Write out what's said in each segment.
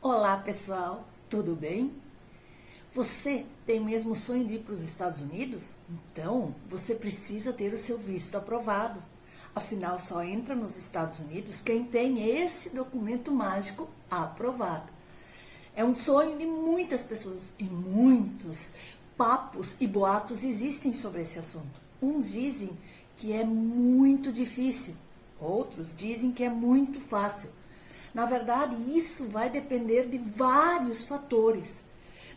Olá pessoal, tudo bem? Você tem o mesmo sonho de ir para os Estados Unidos? Então você precisa ter o seu visto aprovado. Afinal, só entra nos Estados Unidos quem tem esse documento mágico aprovado. É um sonho de muitas pessoas e muitos papos e boatos existem sobre esse assunto. Uns dizem que é muito difícil, outros dizem que é muito fácil. Na verdade, isso vai depender de vários fatores.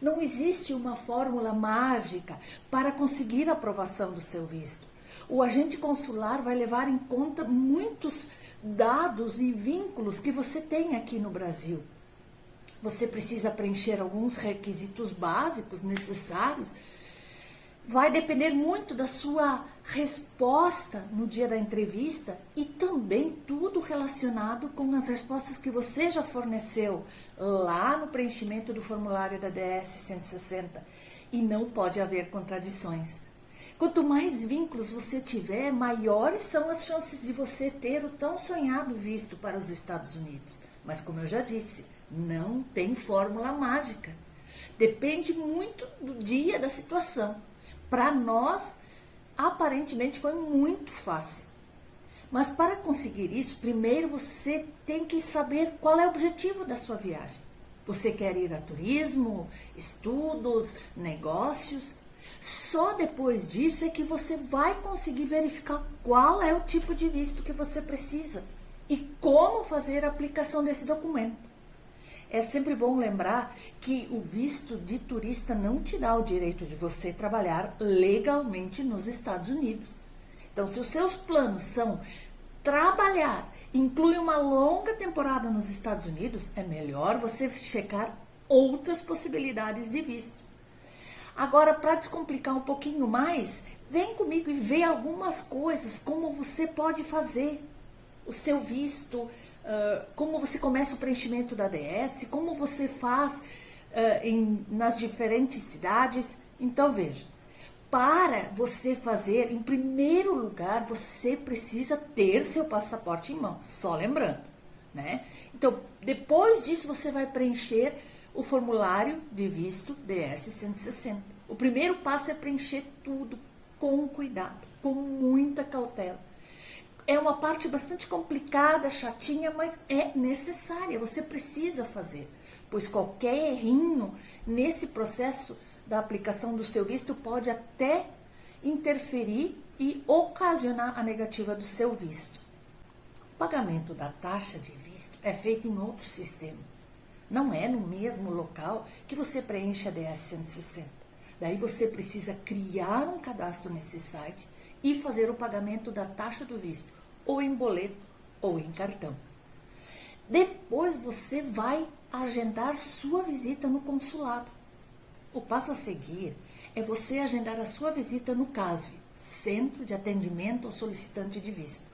Não existe uma fórmula mágica para conseguir a aprovação do seu visto. O agente consular vai levar em conta muitos dados e vínculos que você tem aqui no Brasil. Você precisa preencher alguns requisitos básicos necessários. Vai depender muito da sua resposta no dia da entrevista e também tudo relacionado com as respostas que você já forneceu lá no preenchimento do formulário da DS 160. E não pode haver contradições. Quanto mais vínculos você tiver, maiores são as chances de você ter o tão sonhado visto para os Estados Unidos. Mas como eu já disse, não tem fórmula mágica. Depende muito do dia, da situação. Para nós, aparentemente foi muito fácil. Mas para conseguir isso, primeiro você tem que saber qual é o objetivo da sua viagem. Você quer ir a turismo, estudos, negócios? Só depois disso é que você vai conseguir verificar qual é o tipo de visto que você precisa e como fazer a aplicação desse documento. É sempre bom lembrar que o visto de turista não te dá o direito de você trabalhar legalmente nos Estados Unidos. Então, se os seus planos são trabalhar, inclui uma longa temporada nos Estados Unidos, é melhor você checar outras possibilidades de visto. Agora, para descomplicar um pouquinho mais, vem comigo e vê algumas coisas, como você pode fazer o seu visto, como você começa o preenchimento da DS, como você faz nas diferentes cidades. Então veja, para você fazer, em primeiro lugar, você precisa ter seu passaporte em mãos, só lembrando, né? Então, depois disso você vai preencher o formulário de visto DS 160. O primeiro passo é preencher tudo com cuidado, com muita cautela. É uma parte bastante complicada, chatinha, mas é necessária, você precisa fazer, pois qualquer errinho nesse processo da aplicação do seu visto pode até interferir e ocasionar a negativa do seu visto. O pagamento da taxa de visto é feito em outro sistema, não é no mesmo local que você preenche a DS 160. Daí você precisa criar um cadastro nesse site e fazer o pagamento da taxa do visto, ou em boleto ou em cartão. Depois você vai agendar sua visita no consulado. O passo a seguir é você agendar a sua visita no CASV, Centro de Atendimento ao Solicitante de Visto.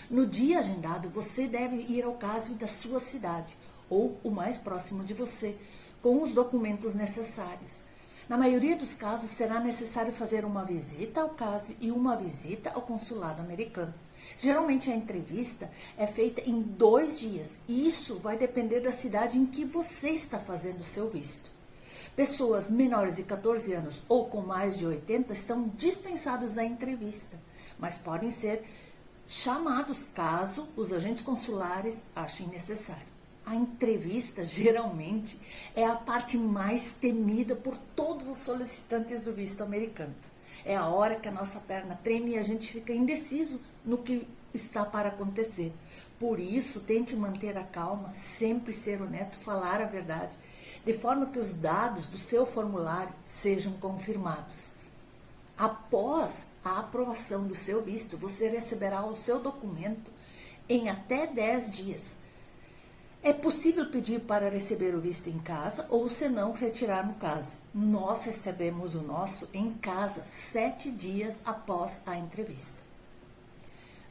No dia agendado, você deve ir ao CASV da sua cidade, ou o mais próximo de você, com os documentos necessários. Na maioria dos casos, será necessário fazer uma visita ao CASV e uma visita ao consulado americano. Geralmente, a entrevista é feita em 2 dias. Isso vai depender da cidade em que você está fazendo o seu visto. Pessoas menores de 14 anos ou com mais de 80 estão dispensados da entrevista, mas podem ser chamados caso os agentes consulares achem necessário. A entrevista, geralmente, é a parte mais temida por todos os solicitantes do visto americano. É a hora que a nossa perna treme e a gente fica indeciso no que está para acontecer. Por isso, tente manter a calma, sempre ser honesto, falar a verdade, de forma que os dados do seu formulário sejam confirmados. Após a aprovação do seu visto, você receberá o seu documento em até 10 dias. É possível pedir para receber o visto em casa ou, se não, retirar no caso. Nós recebemos o nosso em casa 7 dias após a entrevista.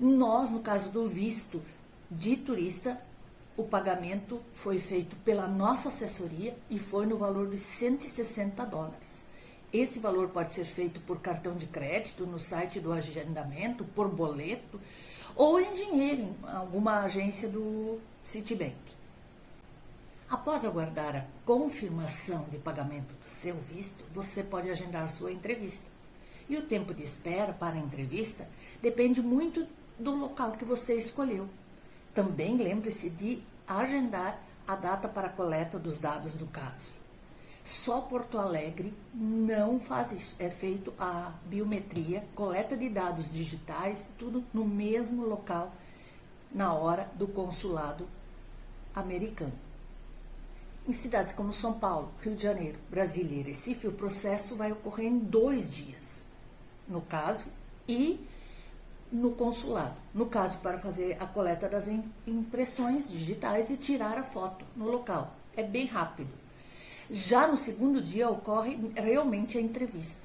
Nós, no caso do visto de turista, o pagamento foi feito pela nossa assessoria e foi no valor de $160. Esse valor pode ser feito por cartão de crédito no site do agendamento, por boleto ou em dinheiro, em alguma agência do Citibank. Após aguardar a confirmação de pagamento do seu visto, você pode agendar sua entrevista. E o tempo de espera para a entrevista depende muito do local que você escolheu. Também lembre-se de agendar a data para a coleta dos dados do caso. Só Porto Alegre não faz isso. É feito a biometria, coleta de dados digitais, tudo no mesmo local, na hora do consulado americano. Em cidades como São Paulo, Rio de Janeiro, Brasília e Recife, o processo vai ocorrer em 2 dias, no caso, e no consulado. No caso, para fazer a coleta das impressões digitais e tirar a foto no local. É bem rápido. Já no segundo dia ocorre realmente a entrevista.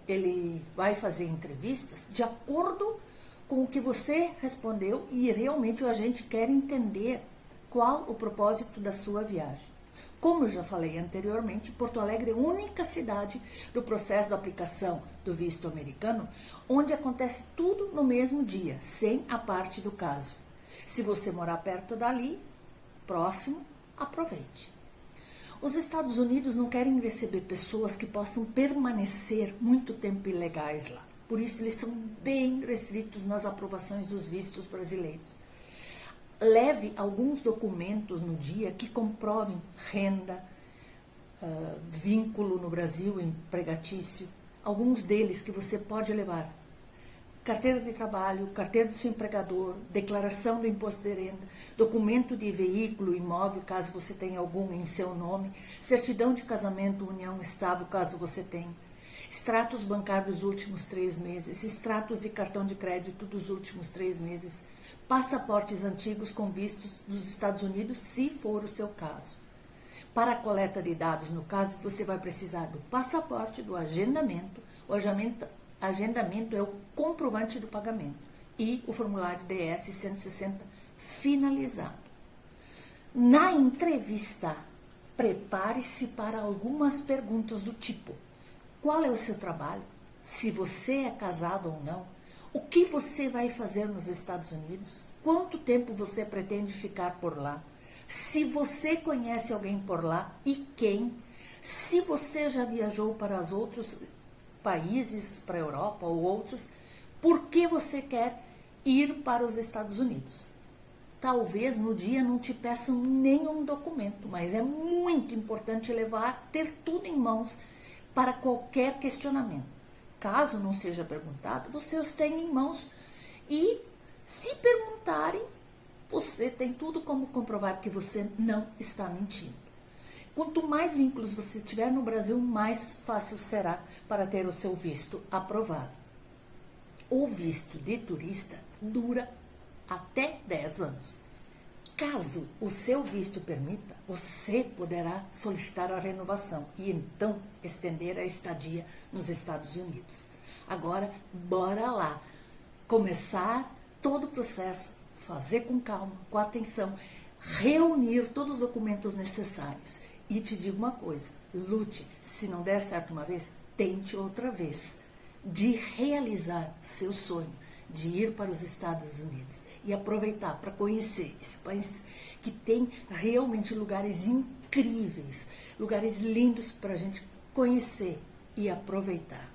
Ele vai fazer entrevistas de acordo com o que você respondeu e realmente o agente quer entender qual o propósito da sua viagem. Como eu já falei anteriormente, Porto Alegre é a única cidade do processo de aplicação do visto americano onde acontece tudo no mesmo dia, sem a parte do caso. Se você morar perto dali, próximo, aproveite. Os Estados Unidos não querem receber pessoas que possam permanecer muito tempo ilegais lá. Por isso, eles são bem restritos nas aprovações dos vistos brasileiros. Leve alguns documentos no dia que comprovem renda, vínculo no Brasil empregatício, alguns deles que você pode levar. Carteira de trabalho, carteira do seu empregador, declaração do imposto de renda, documento de veículo, imóvel, caso você tenha algum em seu nome, certidão de casamento, união estável, caso você tenha, extratos bancários dos últimos 3 meses, extratos de cartão de crédito dos últimos 3 meses, passaportes antigos com vistos dos Estados Unidos, se for o seu caso. Para a coleta de dados, no caso, você vai precisar do passaporte, do agendamento. O agendamento é o comprovante do pagamento e o formulário DS-160 finalizado. Na entrevista, prepare-se para algumas perguntas do tipo: qual é o seu trabalho? Se você é casado ou não? O que você vai fazer nos Estados Unidos? Quanto tempo você pretende ficar por lá? Se você conhece alguém por lá e quem? Se você já viajou para os outros países, para a Europa ou outros, por que você quer ir para os Estados Unidos? Talvez no dia não te peçam nenhum documento, mas é muito importante ter tudo em mãos para qualquer questionamento. Caso não seja perguntado, você os tem em mãos e, se perguntarem, você tem tudo como comprovar que você não está mentindo. Quanto mais vínculos você tiver no Brasil, mais fácil será para ter o seu visto aprovado. O visto de turista dura até 10 anos. Caso o seu visto permita, você poderá solicitar a renovação e então estender a estadia nos Estados Unidos. Agora, bora lá começar todo o processo, fazer com calma, com atenção, reunir todos os documentos necessários. E te digo uma coisa, lute, se não der certo uma vez, tente outra vez, de realizar o seu sonho, de ir para os Estados Unidos e aproveitar para conhecer esse país que tem realmente lugares incríveis, lugares lindos para a gente conhecer e aproveitar.